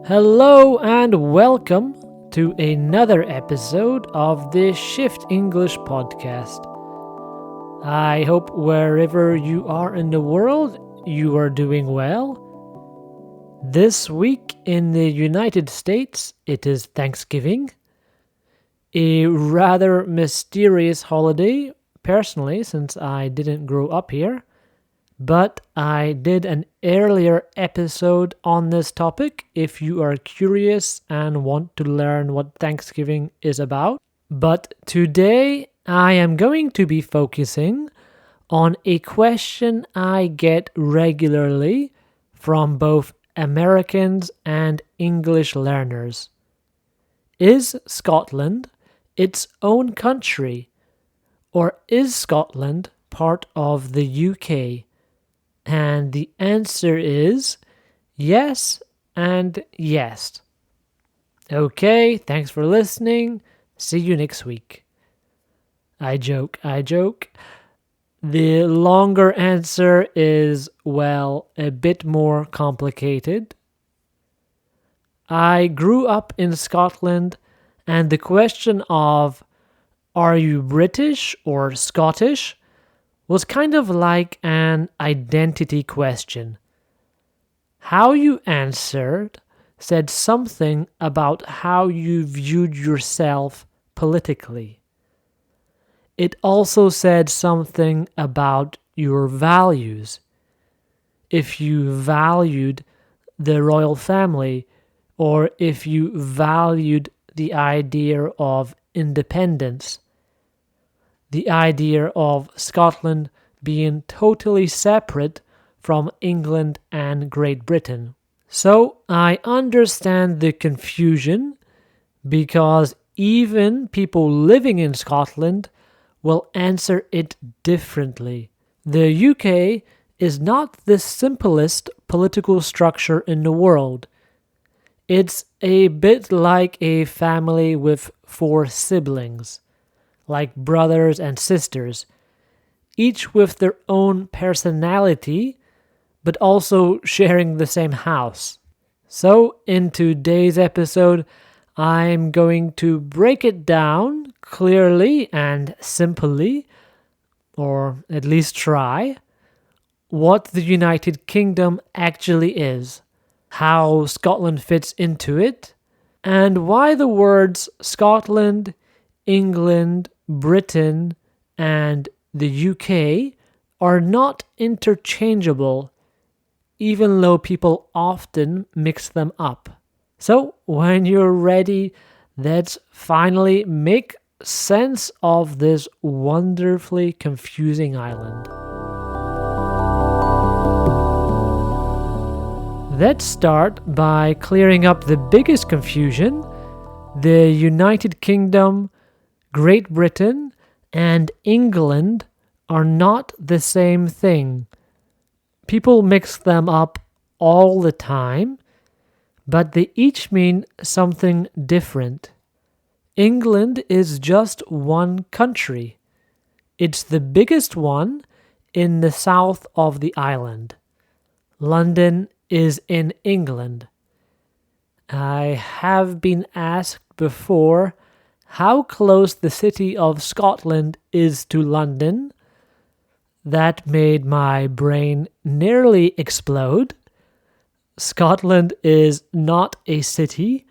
Hello and welcome to another episode of the Shift English podcast. I hope wherever you are in the world, you are doing well. This week in the United States, it is Thanksgiving, a rather mysterious holiday, personally, since I didn't grow up here. But I did an earlier episode on this topic if you are curious and want to learn what Thanksgiving is about. But today I am going to be focusing on a question I get regularly from both Americans and English learners. Is Scotland its own country, or is Scotland part of the UK? And the answer is yes and yes. Okay, thanks for listening. See you next week. I joke. The longer answer is, well, a bit more complicated. I grew up in Scotland, and the question of are you British or Scottish was kind of like an identity question. How you answered said something about how you viewed yourself politically. It also said something about your values. If you valued the royal family, or if you valued the idea of independence, the idea of Scotland being totally separate from England and Great Britain. So I understand the confusion because even people living in Scotland will answer it differently. The UK is not the simplest political structure in the world. It's a bit like a family with 4 siblings, like brothers and sisters, each with their own personality, but also sharing the same house. So, in today's episode, I'm going to break it down clearly and simply, or at least try, what the United Kingdom actually is, how Scotland fits into it, and why the words Scotland, England, Britain, and the UK are not interchangeable, even though people often mix them up. So, when you're ready, let's finally make sense of this wonderfully confusing island. Let's start by clearing up the biggest confusion: the United Kingdom, Great Britain, and England are not the same thing. People mix them up all the time, but they each mean something different. England is just one country. It's the biggest one in the south of the island. London is in England. I have been asked before how close the city of Scotland is to London. That made my brain nearly explode. Scotland is not a city.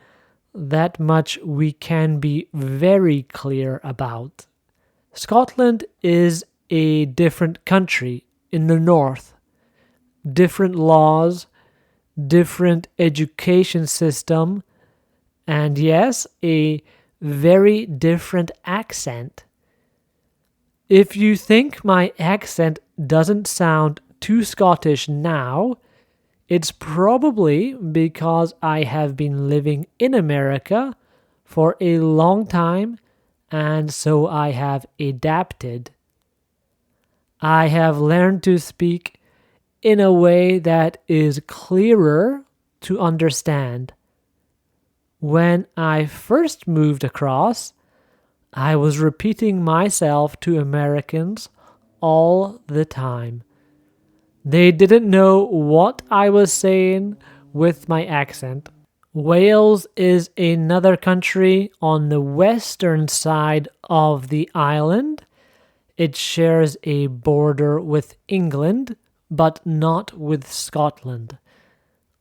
That much we can be very clear about. Scotland is a different country in the north. Different laws, different education system, and yes, a very different accent. If you think my accent doesn't sound too Scottish now, it's probably because I have been living in America for a long time, and so I have adapted. I have learned to speak in a way that is clearer to understand. When I first moved across, I was repeating myself to Americans all the time. They didn't know what I was saying with my accent. Wales is another country on the western side of the island. It shares a border with England, but not with Scotland.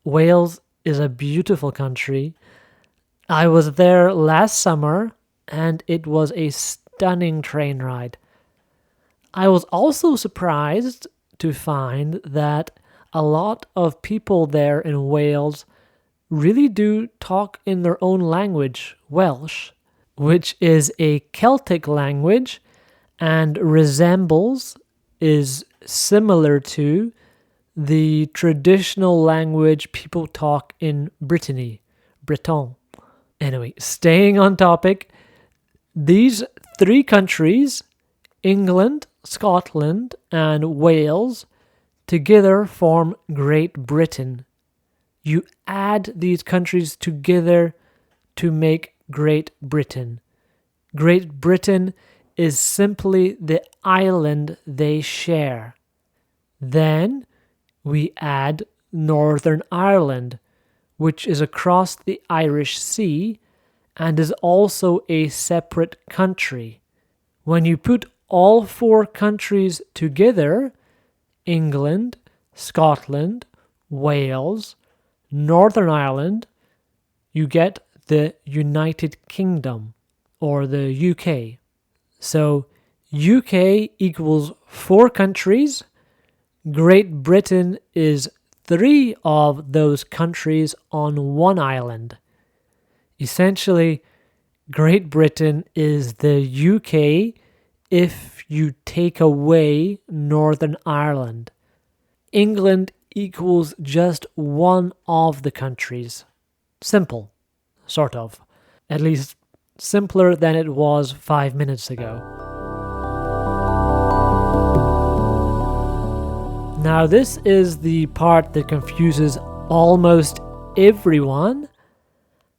Wales is a beautiful country. I was there last summer, and it was a stunning train ride. I was also surprised to find that a lot of people there in Wales really do talk in their own language, Welsh, which is a Celtic language and is similar to the traditional language people talk in Brittany, Breton. Anyway, staying on topic, these three countries, England, Scotland, and Wales, together form Great Britain. You add these countries together to make Great Britain. Great Britain is simply the island they share. Then we add Northern Ireland, which is across the Irish Sea and is also a separate country. When you put all four countries together, England, Scotland, Wales, Northern Ireland, you get the United Kingdom, or the UK. So UK equals 4 countries. Great Britain is 3 of those countries on one island. Essentially, Great Britain is the UK if you take away Northern Ireland. England equals just one of the countries. Simple, sort of. At least simpler than it was 5 minutes ago. Now this is the part that confuses almost everyone.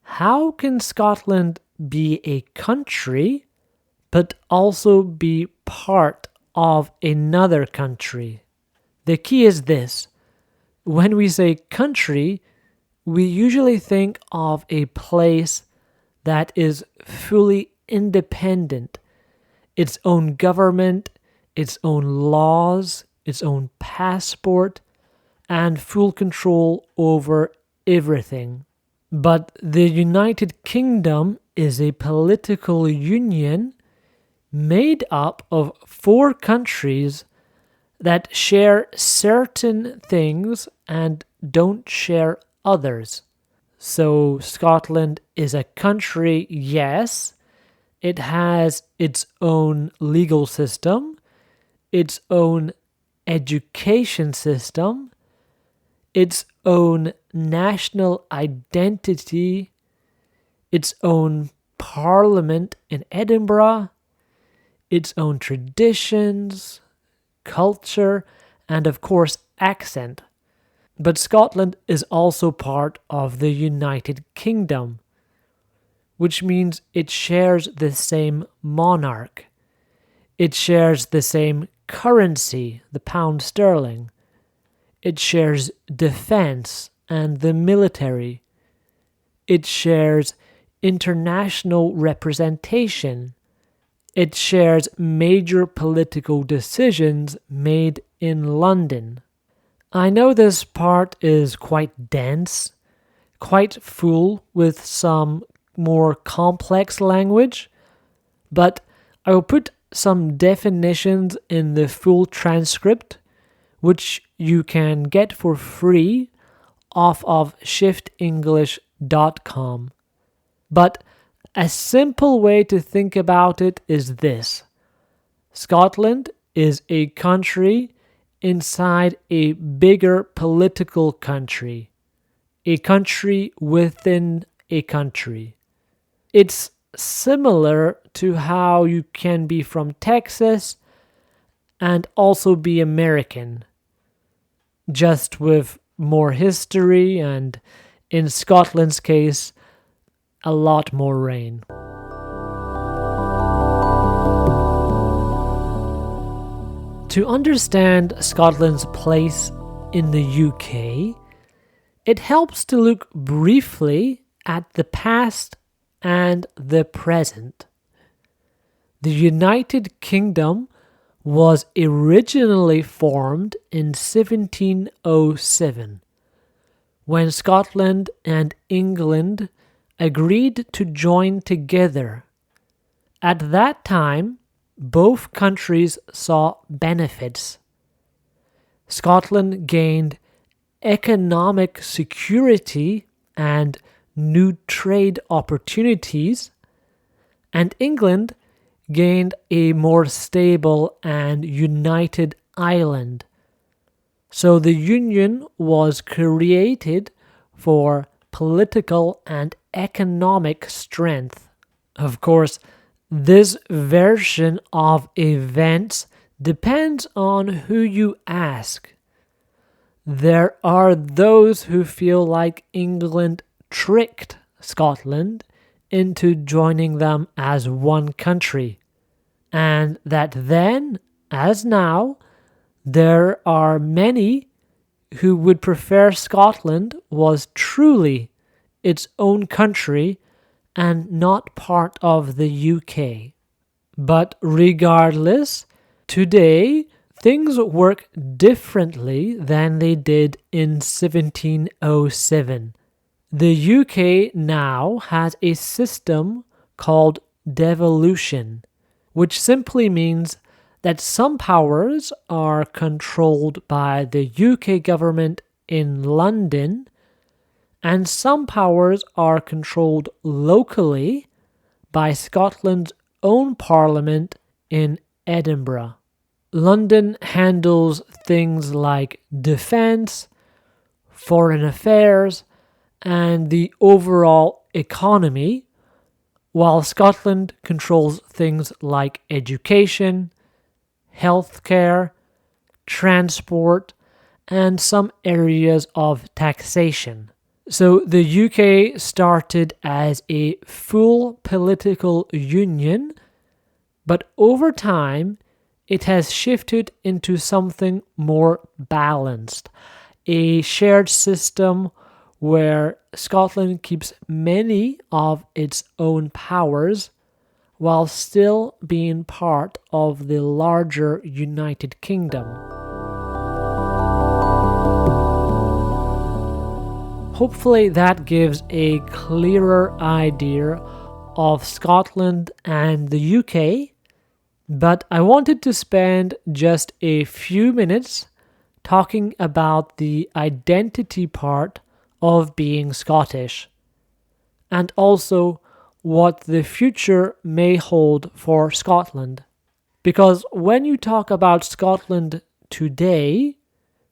How can Scotland be a country but also be part of another country? The key is this. When we say country, we usually think of a place that is fully independent, its own government, its own laws, its own passport, and full control over everything. But the United Kingdom is a political union made up of 4 countries that share certain things and don't share others. So Scotland is a country, yes. It has its own legal system, its own education system, its own national identity, its own parliament in Edinburgh, its own traditions, culture, and of course accent. But Scotland is also part of the United Kingdom, which means it shares the same monarch. It shares the same currency, the pound sterling. It shares defense and the military. It shares international representation. It shares major political decisions made in London. I know this part is quite dense, quite full with some more complex language, but I will put some definitions in the full transcript, which you can get for free off of shiftenglish.com. But a simple way to think about it is this. Scotland is a country inside a bigger political country, a country within a country. It's similar to how you can be from Texas and also be American, just with more history and, in Scotland's case, a lot more rain. To understand Scotland's place in the UK, it helps to look briefly at the past and the present. The United Kingdom was originally formed in 1707 when Scotland and England agreed to join together. At that time, both countries saw benefits. Scotland gained economic security and new trade opportunities, and England gained a more stable and united Ireland. So the Union was created for political and economic strength. Of course, this version of events depends on who you ask. There are those who feel like England tricked Scotland into joining them as one country, and that then, as now, there are many who would prefer Scotland was truly its own country and not part of the UK. But regardless, today things work differently than they did in 1707. The UK now has a system called devolution, which simply means that some powers are controlled by the UK government in London and some powers are controlled locally by Scotland's own parliament in Edinburgh. London handles things like defence, foreign affairs, and the overall economy, while Scotland controls things like education, healthcare, transport, and some areas of taxation. So the UK started as a full political union, but over time it has shifted into something more balanced, a shared system where Scotland keeps many of its own powers while still being part of the larger United Kingdom. Hopefully that gives a clearer idea of Scotland and the UK, but I wanted to spend just a few minutes talking about the identity part of being Scottish, and also what the future may hold for Scotland. Because when you talk about Scotland today,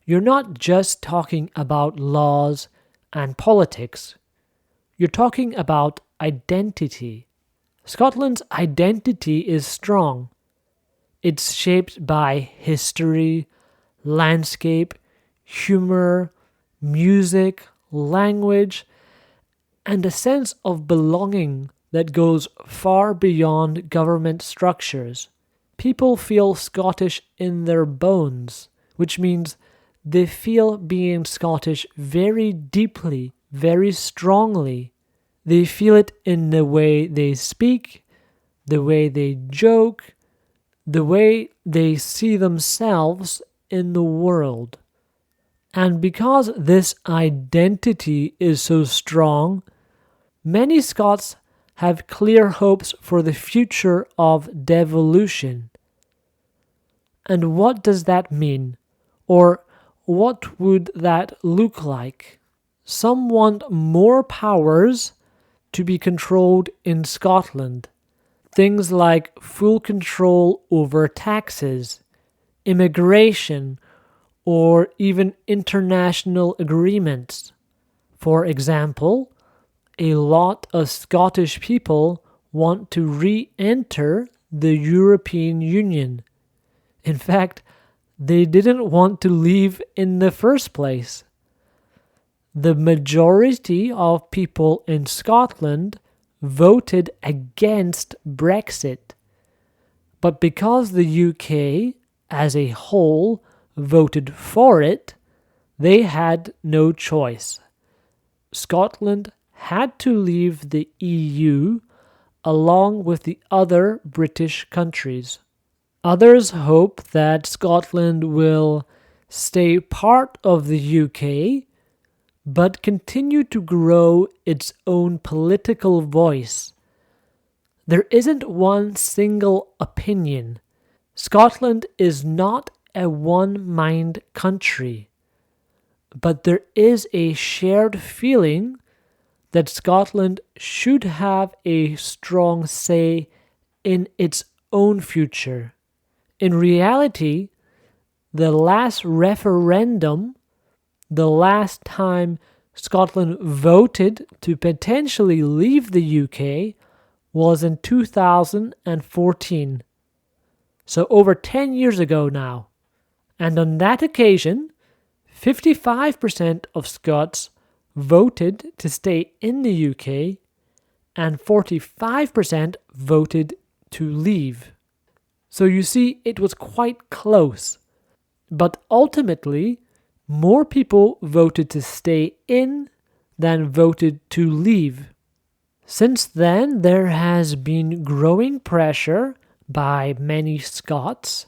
you're not just talking about laws and politics. You're talking about identity. Scotland's identity is strong. It's shaped by history, landscape, humor, music, language, and a sense of belonging that goes far beyond government structures. People feel Scottish in their bones, which means they feel being Scottish very deeply, very strongly. They feel it in the way they speak, the way they joke, the way they see themselves in the world. And because this identity is so strong, many Scots have clear hopes for the future of devolution. And what does that mean? Or what would that look like? Some want more powers to be controlled in Scotland. Things like full control over taxes, immigration, or even international agreements. For example, a lot of Scottish people want to re-enter the European Union. In fact, they didn't want to leave in the first place. The majority of people in Scotland voted against Brexit. But because the UK as a whole voted for it, they had no choice. Scotland had to leave the EU along with the other British countries. Others hope that Scotland will stay part of the UK, but continue to grow its own political voice. There isn't one single opinion. Scotland is not a one-mind country, but there is a shared feeling that Scotland should have a strong say in its own future. In reality, the last referendum, the last time Scotland voted to potentially leave the UK, was in 2014. So over 10 years ago now. And on that occasion, 55% of Scots voted to stay in the UK and 45% voted to leave. So you see, it was quite close. But ultimately, more people voted to stay in than voted to leave. Since then, there has been growing pressure by many Scots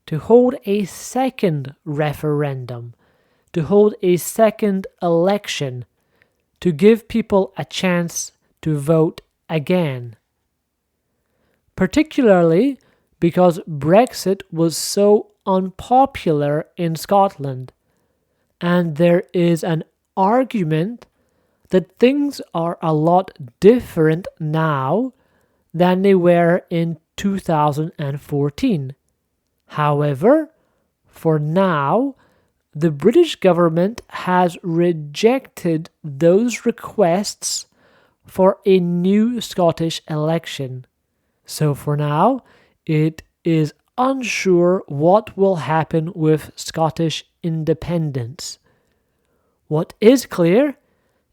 to hold a second referendum, to hold a second election, to give people a chance to vote again. Particularly because Brexit was so unpopular in Scotland, and there is an argument that things are a lot different now than they were in 2014. However, for now, the British government has rejected those requests for a new Scottish election. So for now, it is unsure what will happen with Scottish independence. What is clear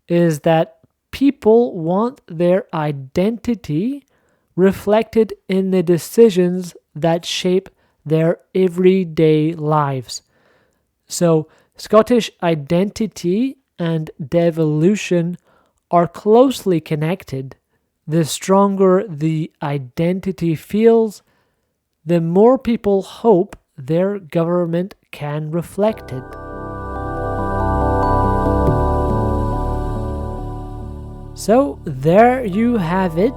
is that people want their identity reflected in the decisions that shape their everyday lives. So, Scottish identity and devolution are closely connected. The stronger the identity feels, the more people hope their government can reflect it. So, there you have it.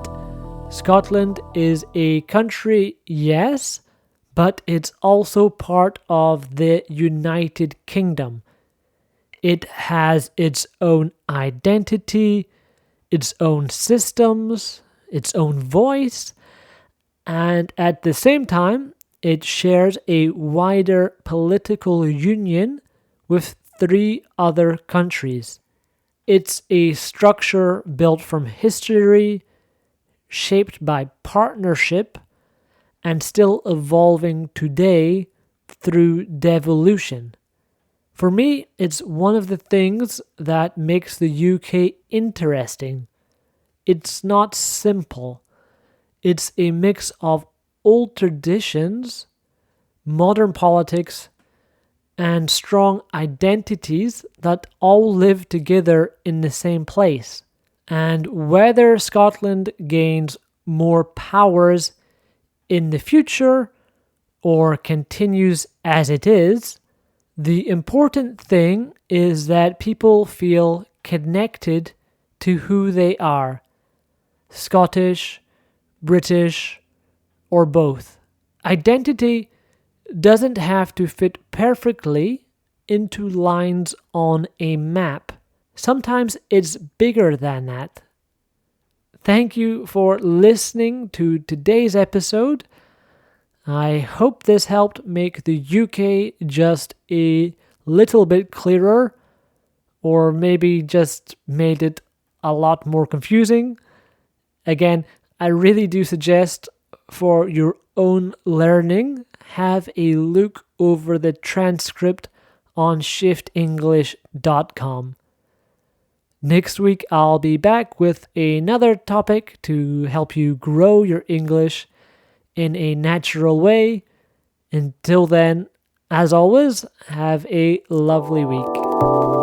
Scotland is a country, yes, but it's also part of the United Kingdom. It has its own identity, its own systems, its own voice, and at the same time, it shares a wider political union with 3 other countries. It's a structure built from history, shaped by partnership, and still evolving today through devolution. For me, it's one of the things that makes the UK interesting. It's not simple. It's a mix of old traditions, modern politics, and strong identities that all live together in the same place. And whether Scotland gains more powers in the future or continues as it is, the important thing is that people feel connected to who they are, Scottish, British, or both. Identity doesn't have to fit perfectly into lines on a map. Sometimes it's bigger than that. Thank you for listening to today's episode. I hope this helped make the UK just a little bit clearer, or maybe just made it a lot more confusing. Again, I really do suggest for your own learning, have a look over the transcript on shiftenglish.com. Next week, I'll be back with another topic to help you grow your English in a natural way. Until then, as always, have a lovely week.